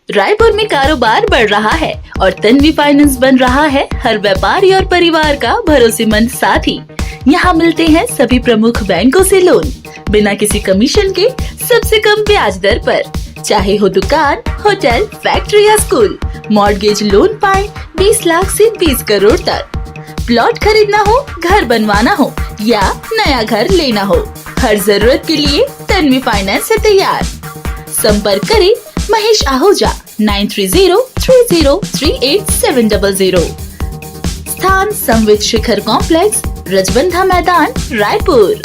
रायपुर में कारोबार बढ़ रहा है और तन्वी फाइनेंस बन रहा है हर व्यापारी और परिवार का भरोसेमंद साथी। यहाँ मिलते हैं सभी प्रमुख बैंकों से लोन बिना किसी कमीशन के सबसे कम ब्याज दर पर। चाहे हो दुकान, होटल, फैक्ट्री या स्कूल, मॉर्गेज लोन पाए 20 लाख से 20 करोड़ तक। प्लॉट खरीदना हो, घर बनवाना हो या नया घर लेना हो, हर जरूरत के लिए तन्वी फाइनेंस है तैयार। संपर्क करें महेश आहूजा 9303038700। स्थान संवित शिखर कॉम्प्लेक्स, रजबंधा मैदान, रायपुर।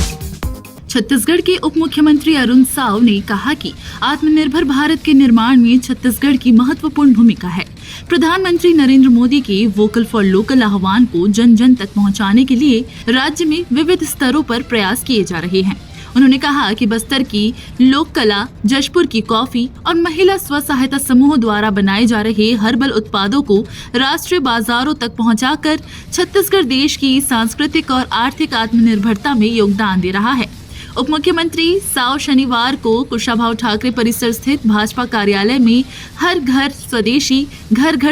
छत्तीसगढ़ के उप मुख्यमंत्री अरुण साव ने कहा कि आत्मनिर्भर भारत के निर्माण में छत्तीसगढ़ की महत्वपूर्ण भूमिका है। प्रधानमंत्री नरेंद्र मोदी के वोकल फॉर लोकल आह्वान को जन जन तक पहुंचाने के लिए राज्य में विविध स्तरों पर प्रयास किए जा रहे हैं। उन्होंने कहा कि बस्तर की लोक कला, जशपुर की कॉफी और महिला स्व सहायता समूह द्वारा बनाए जा रहे हर्बल उत्पादों को राष्ट्रीय बाजारों तक पहुंचाकर छत्तीसगढ़ देश की सांस्कृतिक और आर्थिक आत्मनिर्भरता में योगदान दे रहा है। उप मुख्यमंत्री साव शनिवार को कुशाभाऊ ठाकरे परिसर स्थित भाजपा कार्यालय में हर घर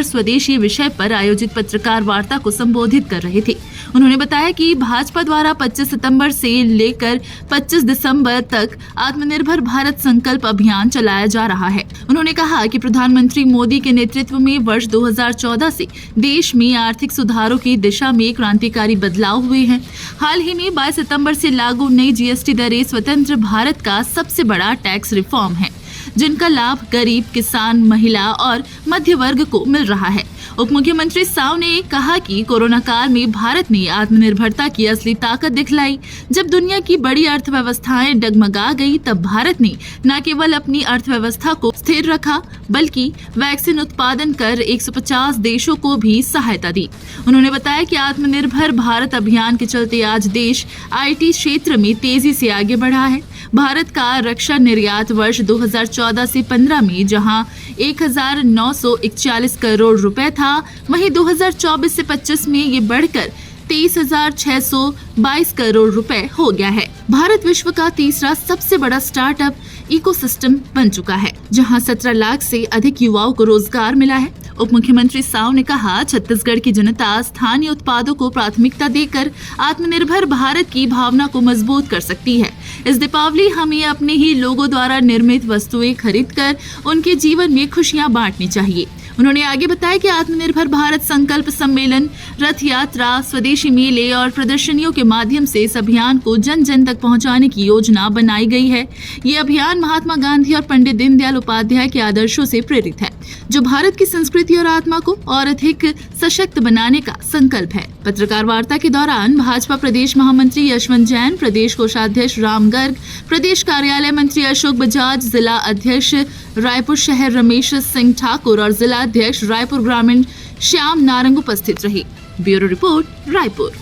स्वदेशी विषय पर आयोजित पत्रकार वार्ता को संबोधित कर रहे थे। उन्होंने बताया कि भाजपा द्वारा 25 सितंबर से लेकर 25 दिसंबर तक आत्मनिर्भर भारत संकल्प अभियान चलाया जा रहा है। उन्होंने कहा कि प्रधानमंत्री मोदी के नेतृत्व में वर्ष 2014 से देश में आर्थिक सुधारों की दिशा में क्रांतिकारी बदलाव हुए हैं। हाल ही में 22 सितंबर से लागू नई जीएसटी दरें स्वतंत्र भारत का सबसे बड़ा टैक्स रिफॉर्म है, जिनका लाभ गरीब, किसान, महिला और मध्य वर्ग को मिल रहा है। उप मुख्यमंत्री साव ने कहा कि कोरोना काल में भारत ने आत्मनिर्भरता की असली ताकत दिखलाई। जब दुनिया की बड़ी अर्थव्यवस्थाएं डगमगा गई, तब भारत ने न केवल अपनी अर्थव्यवस्था को स्थिर रखा, बल्कि वैक्सीन उत्पादन कर 150 देशों को भी सहायता दी। उन्होंने बताया कि आत्मनिर्भर भारत अभियान के चलते आज देश IT क्षेत्र में तेजी से आगे बढ़ा है। भारत का रक्षा निर्यात वर्ष 2014 से 15 में जहां 1941 करोड़ रुपए था, वहीं 2024 से 25 में ये बढ़कर 23,622 करोड़ रुपए हो गया है। भारत विश्व का तीसरा सबसे बड़ा स्टार्टअप इकोसिस्टम बन चुका है, जहां 17 लाख से अधिक युवाओं को रोजगार मिला है। उप मुख्यमंत्री साव ने कहा, छत्तीसगढ़ की जनता स्थानीय उत्पादों को प्राथमिकता देकर आत्मनिर्भर भारत की भावना को मजबूत कर सकती है। इस दीपावली हमें अपने ही लोगों द्वारा निर्मित वस्तुएं खरीदकर उनके जीवन में खुशियां बांटनी चाहिए। उन्होंने आगे बताया कि आत्मनिर्भर भारत संकल्प सम्मेलन, रथ यात्रा, स्वदेशी मेले और प्रदर्शनियों के माध्यम से इस अभियान को जन जन तक पहुंचाने की योजना बनाई गई है। ये अभियान महात्मा गांधी और पंडित दीनदयाल उपाध्याय के आदर्शों से प्रेरित है, जो भारत की संस्कृति और आत्मा को और अधिक सशक्त बनाने का संकल्प है। पत्रकार वार्ता के दौरान भाजपा प्रदेश महामंत्री यशवंत जैन, प्रदेश कोषाध्यक्ष राम गर्ग, प्रदेश कार्यालय मंत्री अशोक बजाज, जिला अध्यक्ष रायपुर शहर रमेश सिंह ठाकुर और जिला अध्यक्ष रायपुर ग्रामीण श्याम नारंग उपस्थित रहे। Bureau report, Raipur.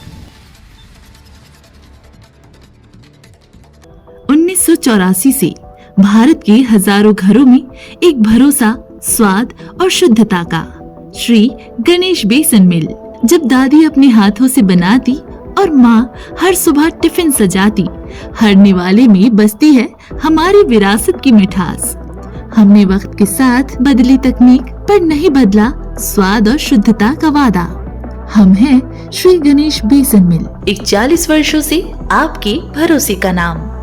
1984 से भारत के हजारों घरों में एक भरोसा, स्वाद और शुद्धता का श्री गणेश बेसन मिल। जब दादी अपने हाथों से बनाती और माँ हर सुबह टिफिन सजाती, हर निवाले में बसती है हमारी विरासत की मिठास। हमने वक्त के साथ बदली तकनीक, पर नहीं बदला स्वाद और शुद्धता का वादा। हम हैं श्री गणेश बेसन मिल, 41 वर्षों से आपके भरोसे का नाम।